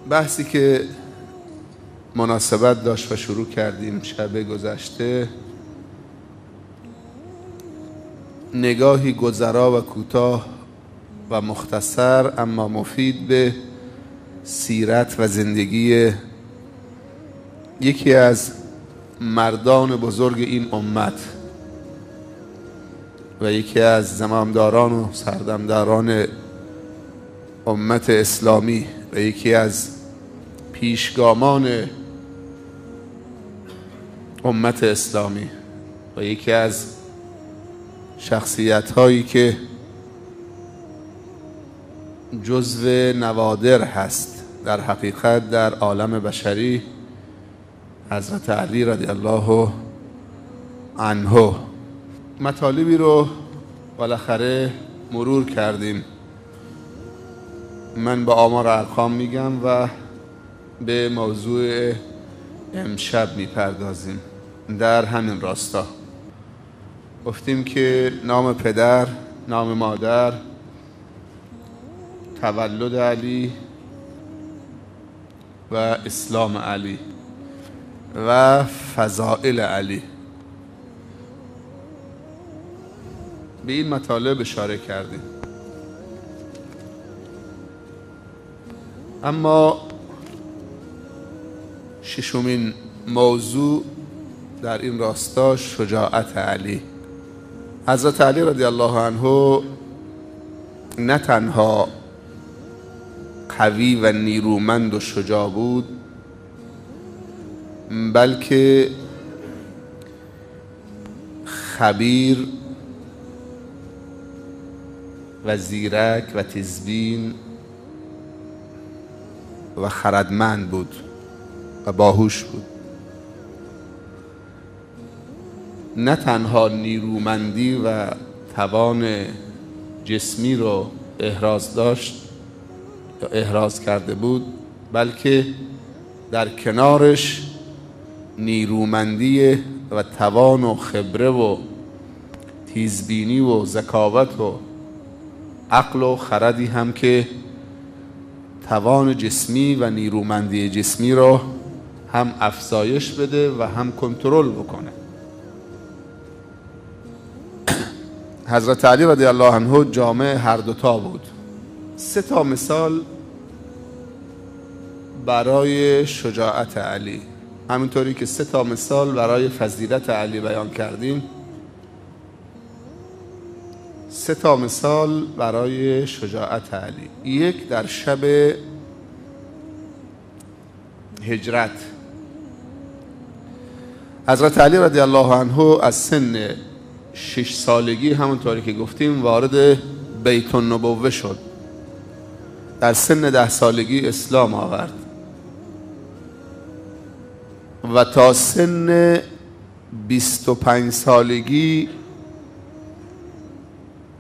بحثی که مناسبت داشت و شروع کردیم شب گذشته، نگاهی گذرا و کوتاه و مختصر اما مفید به سیرت و زندگی یکی از مردان بزرگ این امت و یکی از زمامداران و سردمداران امت اسلامی و یکی از پیشگامان امت اسلامی و یکی از شخصیت هایی که جزو نوادر هست در حقیقت در عالم بشری، حضرت علی رضی الله عنه. مطالبی رو بالاخره مرور کردیم. من با آمار ارقام میگم و به موضوع امشب میپردازیم. در همین راستا گفتیم که نام پدر، نام مادر، تولد علی و اسلام علی و فضائل علی، به این مطالب اشاره کردیم. اما ششمین موضوع در این راستا شجاعت علی. حضرت علی رضی الله عنه نه تنها قوی و نیرومند و شجاع بود، بلکه خبیر و زیرک و تیزبین و خردمند بود و باهوش بود. نه تنها نیرومندی و توان جسمی رو احراز داشت یا احراز کرده بود، بلکه در کنارش نیرومندی و توان و خبره و تیزبینی و ذکاوت و عقل و خردی هم که توان جسمی و نیرومندی جسمی رو هم افزایش بده و هم کنترل بکنه. حضرت علی رضی الله عنه جامع هر دوتا بود. 3 مثال برای شجاعت علی، همینطوری که 3 مثال برای فضیلت علی بیان کردیم، 3 مثال برای شجاعت علی. یک در شب هجرت، حضرت علی رضی الله عنه از سن 6 سالگی همونطوری که گفتیم وارد بیت النبوه شد. در سن 10 سالگی اسلام آورد و تا سن 25 سالگی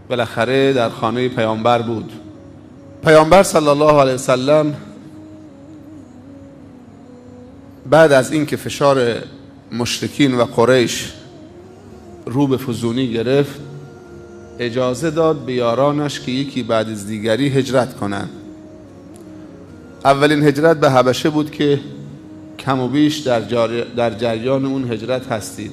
بالاخره در خانه پیامبر بود. پیامبر صلی الله علیه وسلم بعد از اینکه فشار مشرکین و قریش رو به فزونی گرفت، اجازه داد به یارانش که یکی بعد از دیگری هجرت کنند. اولین هجرت به حبشه بود که کم و بیش در جریان اون هجرت هستید،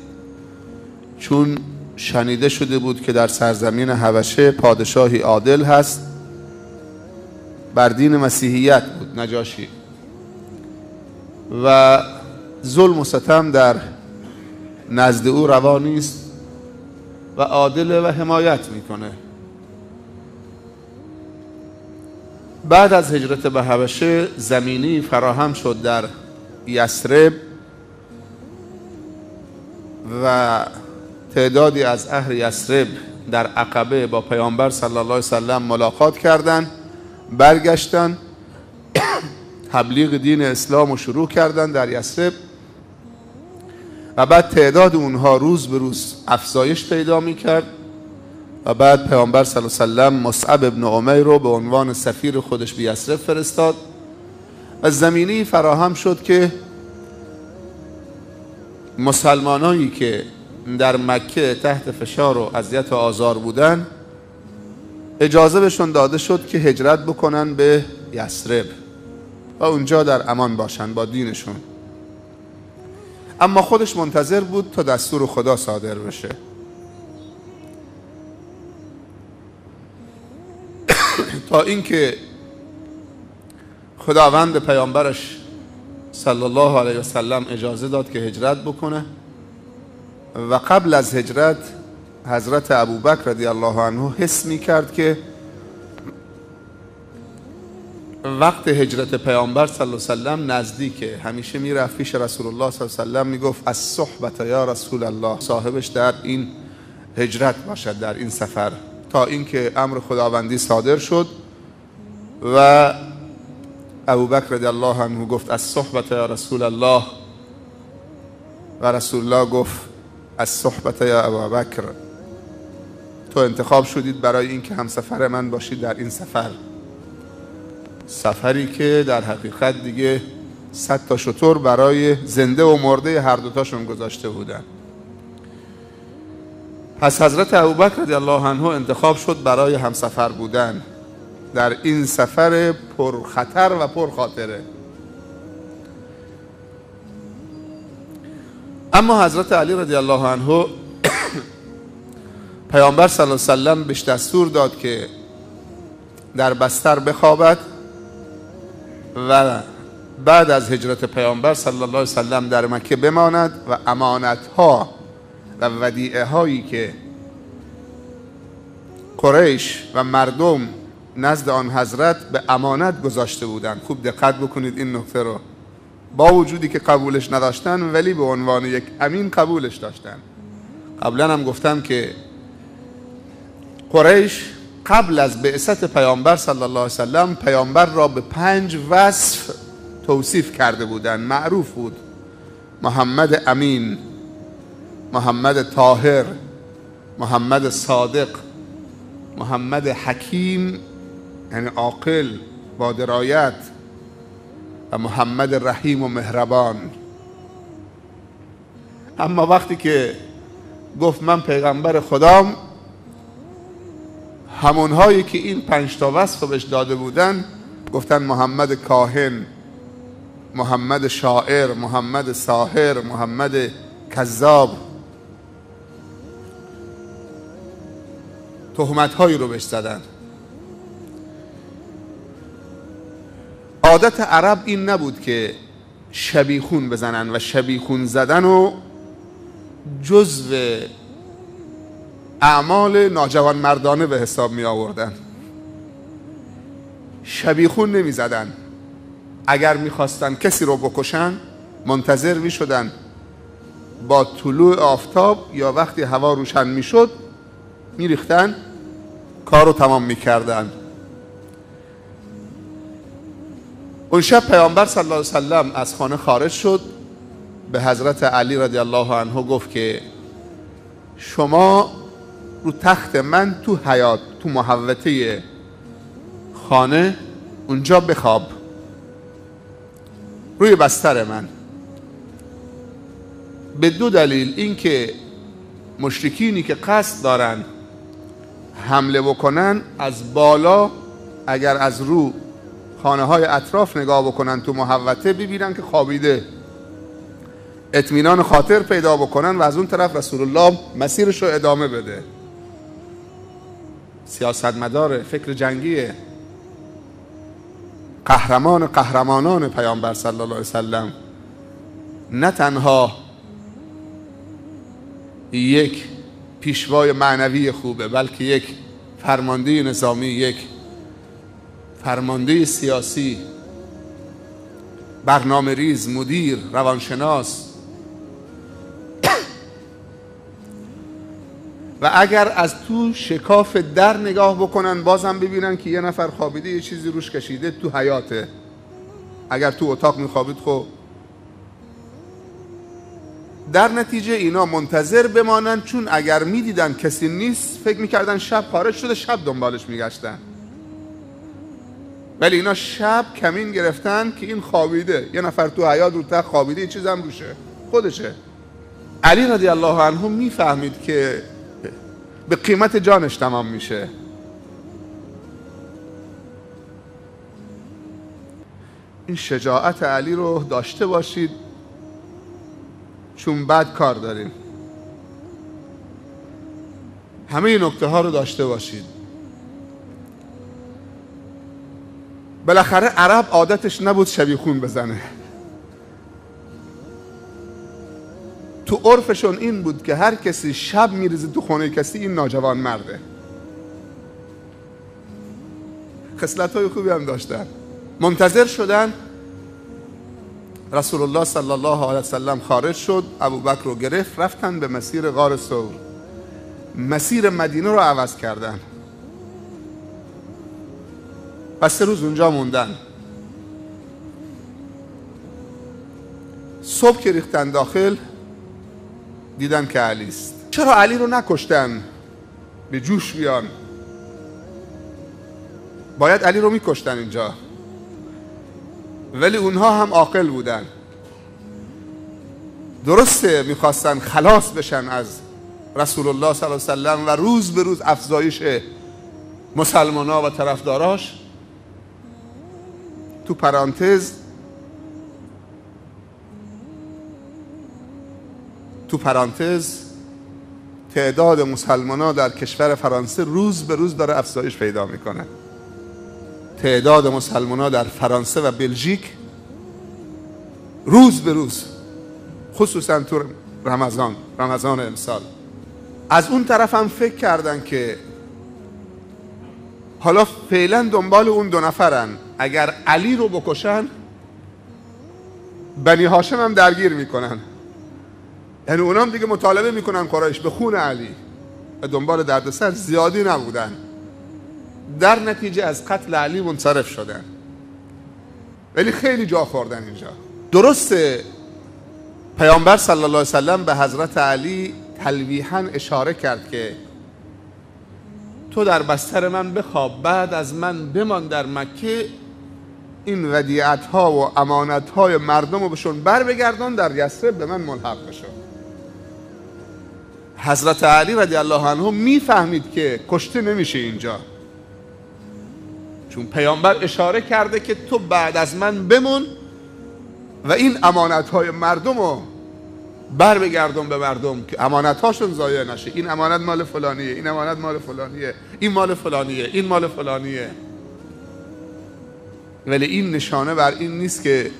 چون شنیده شده بود که در سرزمین حبشه پادشاهی عادل هست، بر دین مسیحیت بود، نجاشی، و ظلم و ستم در نزد او روا نیست و عادل و حمایت میکنه. بعد از هجرت به حبشه زمینی فراهم شد در یثرب و تعدادی از اهل یثرب در عقبه با پیامبر صلی الله علیه وسلم ملاقات کردند، برگشتن تبلیغ دین اسلام رو شروع کردن در یثرب و بعد تعداد اونها روز به روز افزایش پیدا میکرد و بعد پیامبر صلی الله علیه وسلم مصعب ابن عمیر رو به عنوان سفیر خودش به یثرب فرستاد و زمینی فراهم شد که مسلمانانی که در مکه تحت فشار و اذیت و آزار بودن اجازه بهشون داده شد که هجرت بکنن به یثرب و اونجا در امان باشن با دینشون. اما خودش منتظر بود تا دستور خدا صادر بشه. تا اینکه خداوند پیامبرش صلی الله علیه و سلم اجازه داد که هجرت بکنه و قبل از هجرت حضرت ابوبکر رضی الله عنه حس می کرد که وقت هجرت پیامبر صلی الله علیه و سلم نزدیکه. همیشه می رفت پیش رسول الله صلی الله علیه و سلم می گفت از صحبت یا رسول الله، صاحبش در این هجرت باشد، در این سفر. تا اینکه امر خداوندی صادر شد و ابوبکر رضی الله عنه گفت از صحبت یا رسول الله و رسول الله گفت از صحبت یا ابوبکر، تو انتخاب شدید برای اینکه همسفر من باشید در این سفر، سفری که در حقیقت دیگه 100 تا شتر برای زنده و مرده هر دوتاشون گذاشته بودن. پس حضرت ابوبکر رضی الله عنه انتخاب شد برای همسفر بودن در این سفر پرخطر و پرخاطره. اما حضرت علی رضی الله عنه پیامبر صلی الله علیه و سلم بهش دستور داد که در بستر بخوابد و بعد از هجرت پیامبر صلی الله علیه و سلم در مکه بماند و امانت‌ها و ودیعه هایی که قریش و مردم نزد آن حضرت به امانت گذاشته بودند، خوب دقت بکنید این نکته رو، با وجودی که قبولش نداشتن ولی به عنوان یک امین قبولش داشتن. قبلا هم گفتم که قریش قبل از بعثت پیامبر صلی الله علیه و سلم پیامبر را به 5 وصف توصیف کرده بودند. معروف بود: محمد امین، محمد طاهر، محمد صادق، محمد حکیم یعنی عاقل با درایت، و محمد رحیم و مهربان. اما وقتی که گفت من پیغمبر خدام، همونهایی که این 5 تا وصف بهش داده بودن گفتن محمد کاهن، محمد شاعر، محمد ساحر، محمد کذاب. تهمت‌هایی رو بهش زدن. عادت عرب این نبود که شبیخون بزنن و شبیخون زدن و جزو اعمال ناجوان مردانه به حساب می آوردن. شبیخون نمی زدن. اگر می خواستن کسی رو بکشن منتظر می شدن با طلوع آفتاب یا وقتی هوا روشن می شد می ریختن، کار رو تمام می کردن. اون شب پیامبر صلی الله علیه و سلم از خانه خارج شد، به حضرت علی رضی الله عنه گفت که شما رو تخت من تو حیاط، تو محوطه خانه اونجا بخواب، روی بستر من. به 2 دلیل: این که مشرکینی که قصد دارن حمله بکنن از بالا اگر از رو خانه های اطراف نگاه بکنن تو محوطه ببینن که خوابیده، اطمینان خاطر پیدا بکنن و از اون طرف رسول الله مسیرش رو ادامه بده. سیاستمدار، فکر جنگیه، قهرمانان پیامبر صلی الله علیه وسلم. نه تنها یک پیشوای معنوی خوبه، بلکه یک فرمانده نظامی، یک فرمانده سیاسی، برنامه ریز، مدیر، روانشناس. و اگر از تو شکاف در نگاه بکنن بازم ببینن که یه نفر خوابیده، یه چیزی روش کشیده تو حیاته. اگر تو اتاق میخوابید خب در نتیجه اینا منتظر بمانن، چون اگر میدیدن کسی نیست فکر میکردن شب خارج شده، شب دنبالش میگشتن. ولی اینا شب کمین گرفتن که این خوابیده، یه نفر تو حیاط رو تخت خوابیده، یه چیز هم روشه، خودشه. علی رضی الله عنه میفهمید که به قیمت جانش تمام میشه. این شجاعت علی رو داشته باشید، چون بعد کار داریم. همه این نکته ها رو داشته باشید. بالاخره عرب عادتش نبود شبیخون بزنه. تو عرفشون این بود که هر کسی شب میریزه تو خونه کسی، این ناجوان مرده. خصلت‌های خوبی هم داشتن. منتظر شدن رسول الله صلی الله علیه وسلم خارج شد، ابوبکر رو گرفت، رفتن به مسیر غار ثور. مسیر مدینه رو عوض کردن. پس 3 روز اونجا موندن. صبح که ریختن داخل دیدن که علی است. چرا علی رو نکشتن؟ به جوش بیان. باید علی رو میکشتن اینجا، ولی اونها هم عاقل بودن. درسته میخواستن خلاص بشن از رسول الله صلی الله علیه وسلم و روز به روز افزایش مسلمان‌ها و طرفداراش. تو پرانتز تعداد مسلمان‌ها در کشور فرانسه روز به روز داره افزایش پیدا میکنه. تعداد مسلمان‌ها در فرانسه و بلژیک روز به روز، خصوصا تو رمضان امسال. از اون طرف هم فکر کردن که حالا فعلا دنبال اون 2 نفرن، اگر علی رو بکشن بنی هاشم هم درگیر میکنن، یعنی اونام دیگه مطالبه میکنن قریش به خون علی و دنبال دردسر زیادی نبودن. در نتیجه از قتل علی منصرف شدن، ولی خیلی جا خوردن اینجا. درسته پیامبر صلی الله علیه وسلم به حضرت علی تلویحاً اشاره کرد که تو در بستر من بخواب، بعد از من بمان در مکه، این ودیعت ها و امانت های مردم رو بهشون بر بگردان، در یثرب به من ملحق بشو. حضرت علی رضی الله عنه میفهمید که کشته نمیشه اینجا، چون پیامبر اشاره کرده که تو بعد از من بمون و این امانت های مردم رو بر بگردون به مردم که امانت هاشون ضایع نشه. این امانت مال فلانیه، این امانت مال فلانیه، این مال فلانیه، این مال فلانیه. ولی این نشانه بر این نیست که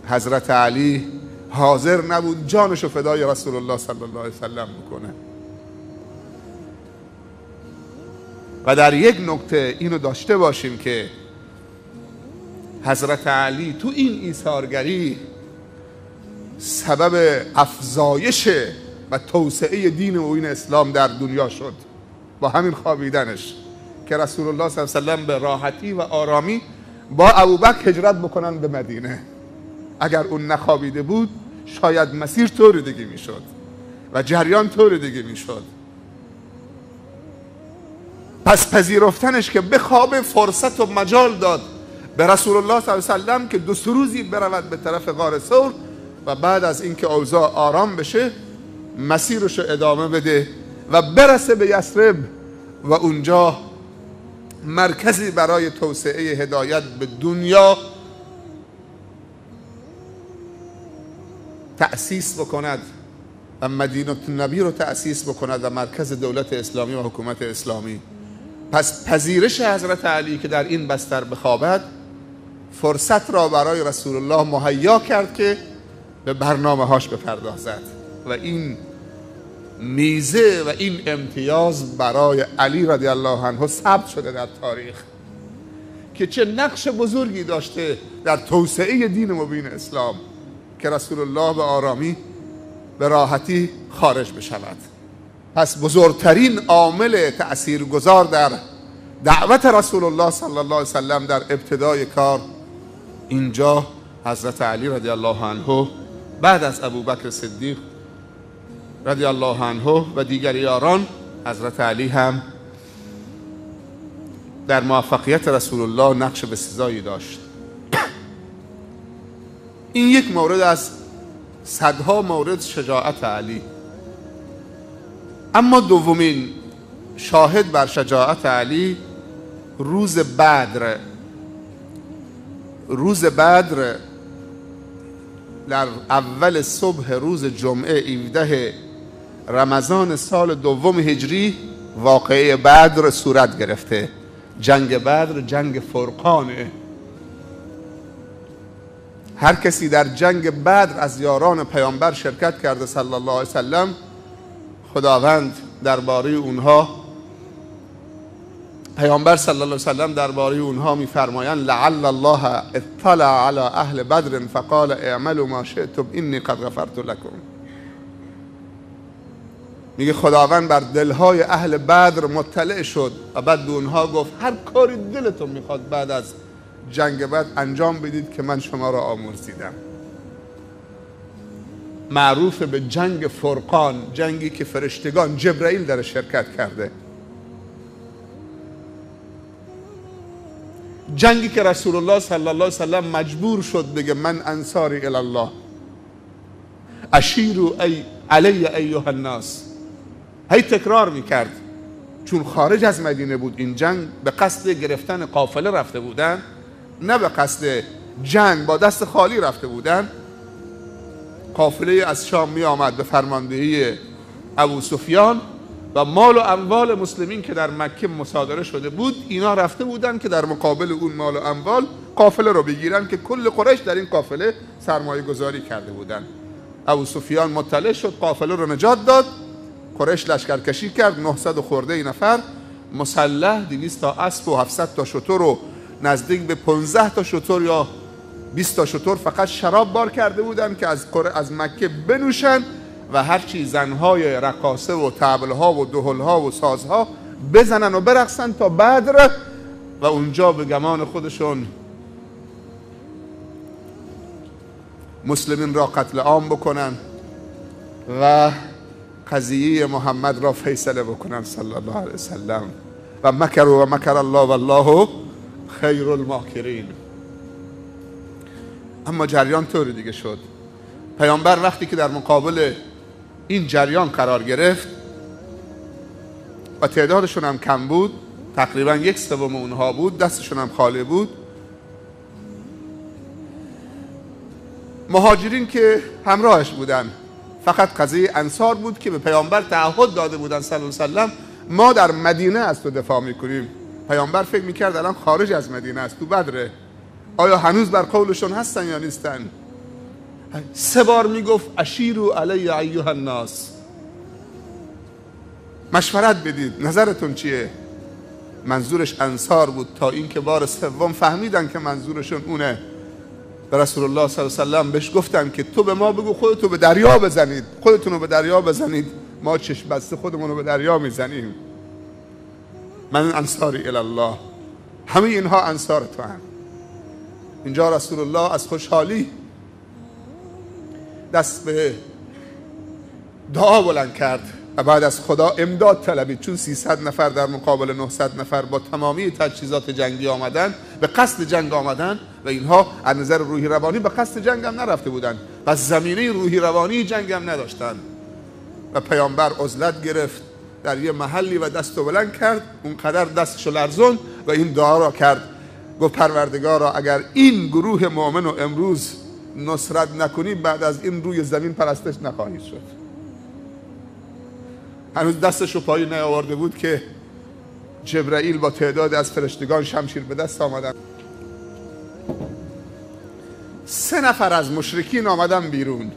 حضرت علی حاضر نبود جانشو فدای رسول الله صلی الله علیه وسلم بکنه. و در یک نکته اینو داشته باشیم که حضرت علی تو این ایثارگری سبب افزایش و توسعه دین و این اسلام در دنیا شد، با همین خوابیدنش که رسول الله صلی الله علیه وسلم به راحتی و آرامی با ابوبکر هجرت بکنن به مدینه. اگر اون نخوابیده بود شاید مسیر طور دیگه میشد و جریان طور دیگه میشد. پس پذیرفتنش که بخوابه فرصت و مجال داد به رسول الله صلی الله علیه وسلم که 2 روزی برود به طرف غار ثور و بعد از اینکه اوضاع آرام بشه مسیرش رو ادامه بده و برسه به یثرب و اونجا مرکزی برای توسعه هدایت به دنیا تأسیس بکند و مدینه النبی رو تأسیس بکند و مرکز دولت اسلامی و حکومت اسلامی. پس پذیرش حضرت علی که در این بستر بخوابد فرصت را برای رسول الله مهیا کرد که به برنامه هاش بپردازد و این میزه و این امتیاز برای علی رضی الله عنه ثبت شده در تاریخ که چه نقش بزرگی داشته در توسعه دین مبین اسلام که رسول الله به آرامی به راحتی خارج بشود. پس بزرگترین عامل تأثیرگذار در دعوت رسول الله صلی الله علیه وسلم در ابتدای کار اینجا حضرت علی رضی الله عنه بعد از ابوبکر صدیق رضی الله عنه و دیگر یاران، حضرت علی هم در موفقیت رسول الله نقش بسزایی داشت. این یک مورد از صدها مورد شجاعت علی. اما دومین شاهد بر شجاعت علی روز بدر، روز بدر در اول صبح روز جمعه 17 رمضان سال دوم هجری واقعه بدر صورت گرفته. جنگ بدر جنگ فرقانه. هر کسی در جنگ بدر از یاران پیامبر شرکت کرده صلی الله علیه وسلم، خداوند درباره اونها، پیامبر صلی الله علیه وسلم درباره اونها میفرمایند لعل الله اطلع علی اهل بدر فقال اعملوا ما شئتم انی قد غفرت لكم. میگه خداوند بر دلهای اهل بدر مطلع شد و بعد به اونها گفت هر کاری دلتون میخواد بعد از جنگ بدر انجام بدید که من شما را آمرزیدم. معروف به جنگ فرقان، جنگی که فرشتگان جبرائیل در شرکت کرده، جنگی که رسول الله صلی الله علیه وسلم مجبور شد بگه من انصاری الی الله اشیروا علی ایها الناس. هی تکرار میکرد چون خارج از مدینه بود. این جنگ به قصد گرفتن قافله رفته بودن، نه به قصد جنگ با دست خالی رفته بودن. قافله از شام می آمد به فرماندهی ابو سفیان و مال و اموال مسلمین که در مکه مصادره شده بود، اینا رفته بودن که در مقابل اون مال و اموال قافله رو بگیرن که کل قریش در این قافله سرمایه گذاری کرده بودن. ابو سفیان مطلع شد، قافله رو نجات داد. قریش لشکرکشی کرد، 900 خورده نفر مسلح، 200 تا اسب و 700 تا شتر و نزدیک به 15 تا شتر یا 20 تا شتر فقط شراب بار کرده بودن که از مکه بنوشن و هرچی زنهای رقاصه و طبلها و دهلها و سازها بزنن و برقصن تا بدر و اونجا به گمان خودشون مسلمین را قتل عام بکنن و قضیه محمد را فیصله بکنن صلی الله علیه وسلم. و مکر و مکر الله والله خیر الماکرین. اما جریان طوری دیگه شد. پیامبر وقتی که در مقابل این جریان قرار گرفت و تعدادشون هم کم بود، تقریبا 1/3 اونها بود، دستشون هم خالی بود، مهاجرین که همراهش بودن، فقط قضیه انصار بود که به پیامبر تعهد داده بودن صلی الله علیه وسلم ما در مدینه از تو دفاع میکنیم. پیامبر فکر میکرد الان خارج از مدینه است، تو بدره، آیا هنوز بر قولشون هستن یا نیستن؟ 3 بار میگفت اشیروا علی ایها الناس، مشورت بدید، نظرتون چیه؟ منظورش انصار بود، تا اینکه بار 3 فهمیدن که منظورشون اونه. به رسول الله صلی الله علیه وسلم بهش گفتن که تو به ما بگو خودتو به دریا بزنید، خودتونو به دریا بزنید، ما چشم بسته خودمونو به دریا میزنیم. من انصاری الی الله، همه اینها انصار تو هم. اینجا رسول الله از خوشحالی دست به دعا بلند کرد و بعد از خدا امداد طلبید، چون 300 نفر در مقابل 900 نفر با تمامی تجهیزات جنگی آمدن، به قصد جنگ آمدن و اینها از نظر روحی روانی به قصد جنگ هم نرفته بودن، پس زمینه روحی روانی جنگ هم نداشتن. و پیامبر عزلت گرفت در یه محلی و دستو بلند کرد، اونقدر دستشو لرزون و این دعا را کرد، گفت پروردگارا اگر این گروه مؤمن رو امروز نصرت نکنی، بعد از این روی زمین پرستش نخواهی شد. هنوز دستشو پایی نیاورده بود که جبرائیل با تعداد از فرشتگان شمشیر به دست آمدن. 3 نفر از مشرکین آمدن بیرون.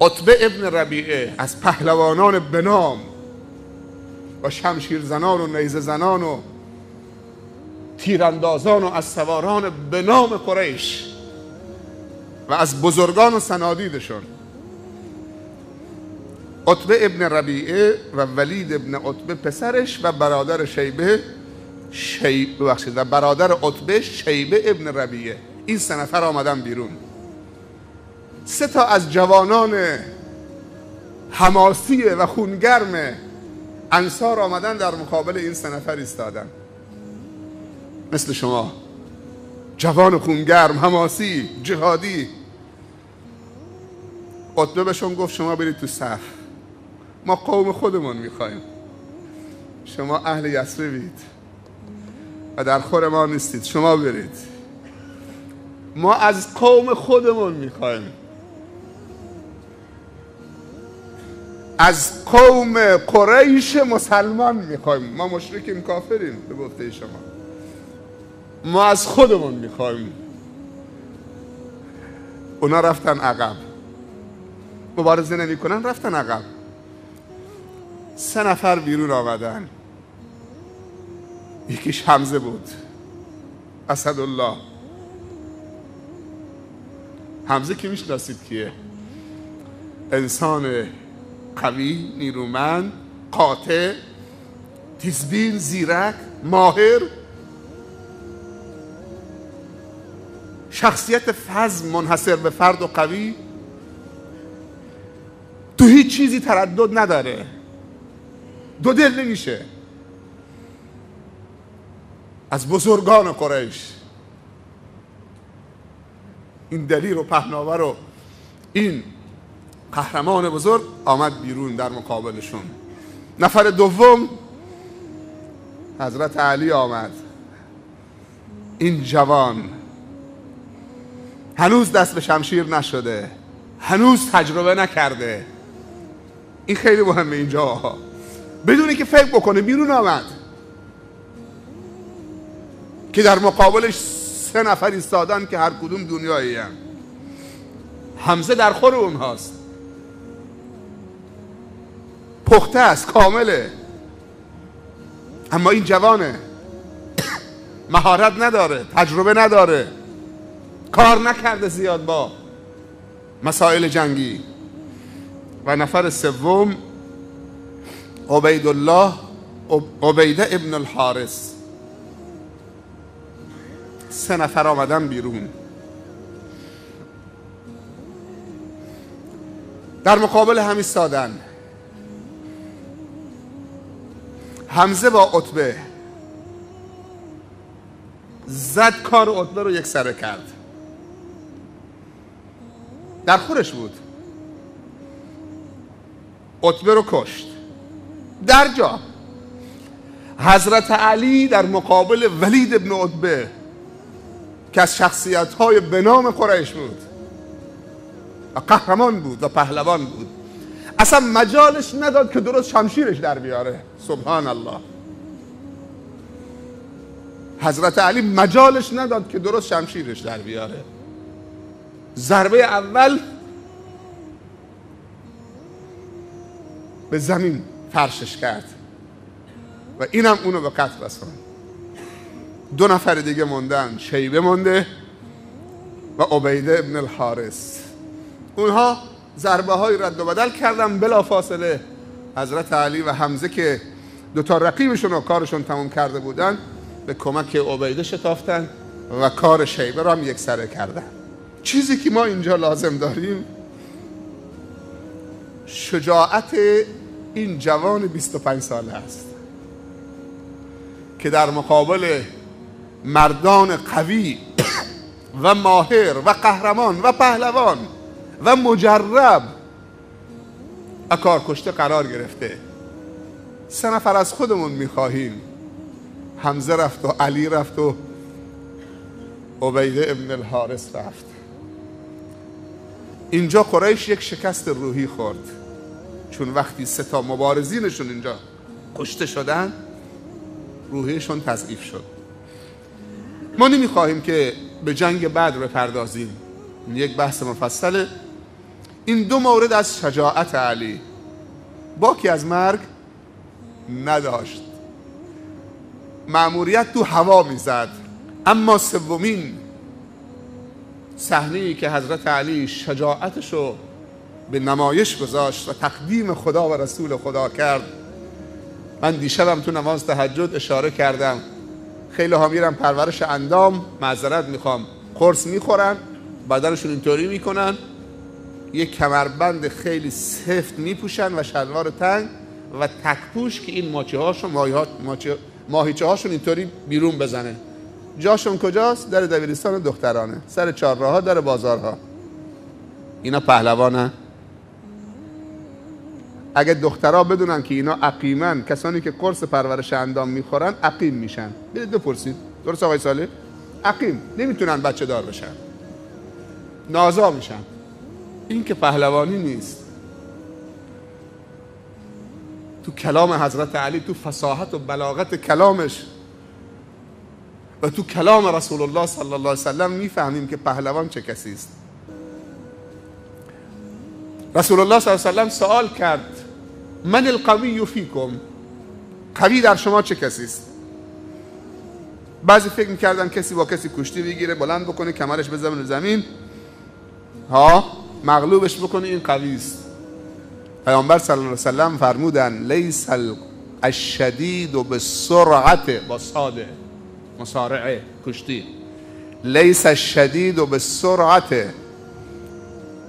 عتبه ابن ربیعه از پهلوانان بنام و شمشیر زنان و نیزه زنان و تیراندازان و از سواران به نام قریش و از بزرگان و سنادیدشون، عتبه ابن ربیعه و ولید ابن عتبه پسرش و برادر و برادر عتبه شیبه ابن ربیعه، این 3 نفر آمدن بیرون. 3 تا از جوانان حماسی و خونگرم انصار آمدن در مقابل این 3 نفر ایستادن. مثل شما، جوان خونگرم، حماسی، جهادی. عتبه بهشون گفت شما برید تو صف، ما قوم خودمون میخوایم، شما اهل یثربید، و در خور ما نیستید. شما برید. ما از قوم خودمون میخوایم، از قوم قریش مسلمان میخوایم. ما مشرکیم، کافریم به گفته شما. ما از خودمون میخوایم. اونا رفتن عقب، مبارزه نمی کنن، رفتن عقب. 3 نفر بیرون آمدن. یکیش حمزه بود، اسدالله. حمزه که میشناسید کیه؟ انسان قوی، نیرومند، قاطع، تیزبین، زیرک، ماهر، شخصیت فذ، منحصر به فرد و قوی، تو هیچ چیزی تردد نداره، دو دل نمیشه. از بزرگان قریش این دلیر و پهناور و این قهرمان بزرگ آمد بیرون در مقابلشون. نفر دوم حضرت علی آمد. این جوان هنوز دست به شمشیر نشده، هنوز تجربه نکرده. این خیلی مهمه اینجا، بدونی که فکر بکنه. بیرون آمد که در مقابلش 3 نفر ایستادن که هر کدوم دنیایی هم. حمزه در خور اونهاست، پخته است، کامله. اما این جوانه، مهارت نداره، تجربه نداره، کار نکرده زیاد با مسائل جنگی. و نفر سوم عبیده ابن الحارث. 3 نفر آمدن بیرون در مقابل هم ایستادن. حمزه با عتبه زد، کار عتبه رو یک سره کرد. در خورش بود، عتبه رو کشت در جا. حضرت علی در مقابل ولید ابن عتبه که از شخصیت‌های به نام قریش بود و قهرمان بود و پهلوان بود، اصلا مجالش نداد که درست شمشیرش در بیاره. سبحان الله. حضرت علی مجالش نداد که درست شمشیرش در بیاره. ضربه اول به زمین فرشش کرد و اینم اونو به قتل رسوند. 2 نفر دیگه موندن، شیبه مونده و عبیده ابن الحارث. اونها ضربه های رد و بدل کردن. بلا فاصله حضرت علی و حمزه که 2 تا رقیبشون و کارشون تمام کرده بودن به کمک عبیده شتافتن و کار شیبه رو هم یک سره کردن. چیزی که ما اینجا لازم داریم شجاعت این جوان 25 ساله است که در مقابل مردان قوی و ماهر و قهرمان و پهلوان و مجرب و کارکشته قرار گرفته. 3 نفر از خودمون میخواهیم. حمزه رفت و علی رفت و عبیده ابن الحارث رفت. اینجا قریش یک شکست روحی خورد، چون وقتی 3 تا مبارزینشون اینجا کشته شدن روحیشون تضعیف شد. ما نمیخواهیم که به جنگ بدر بپردازیم، یک بحث مفصله. این 2 مورد از شجاعت علی، باکی از مرگ نداشت، مأموریت تو هوا میزد. اما سومین صحنه‌ای که حضرت علی شجاعتشو به نمایش گذاشت و تقدیم خدا و رسول خدا کرد، من دیشبم تو نماز تهجد اشاره کردم. خیلی ها میرن پرورش اندام، معذرت میخوام، قرص میخورن، بدنشون اینطوری میکنن، یک کمربند خیلی سفت میپوشن و شلوار تنگ و تکپوش که این ماهیچه هاشون اینطوری بیرون بزنه. جاشون کجاست؟ در دبیرستان دخترانه، سر چهارراه‌ها، در بازارها. اینا پهلوانن؟ اگه دخترها بدونن که اینا عقیمن، کسانی که قرص پرورش اندام میخورن عقیم میشن. برید بپرسید. درست آقای صالح؟ عقیم نمیتونن بچه دار بشن، نازا میشن. این که پهلوانی نیست. تو کلام حضرت علی، تو فصاحت و بلاغت کلامش و تو کلام رسول الله صلی الله علیه وسلم میفهمیم که پهلوان چه کسی است. رسول الله صلی الله علیه وسلم سوال کرد من القوی فیکم، قوی در شما چه کسی است؟ بعضی فکر میکردن کسی با کسی کشتی بگیره، بلند بکنه، کمرش بزنه رو زمین، مغلوبش بکنه، این قوی است. پیامبر صلی الله علیه وسلم فرمودن لیس الشدید بالسرعه، با صاده، مصارعه، کشتی. لیس الشدید بالسرعه،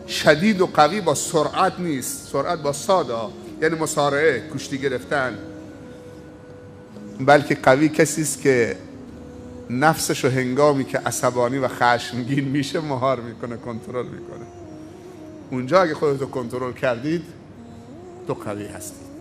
شدید و قوی با سرعت نیست، سرعت با صاده، یعنی مصارعه، کشتی گرفتن. بلکه قوی کسی است که نفسشو هنگامی که عصبانی و خشمگین میشه مهار میکنه، کنترل میکنه. اونجا اگه خودتو کنترل کردید تو قوی هستید.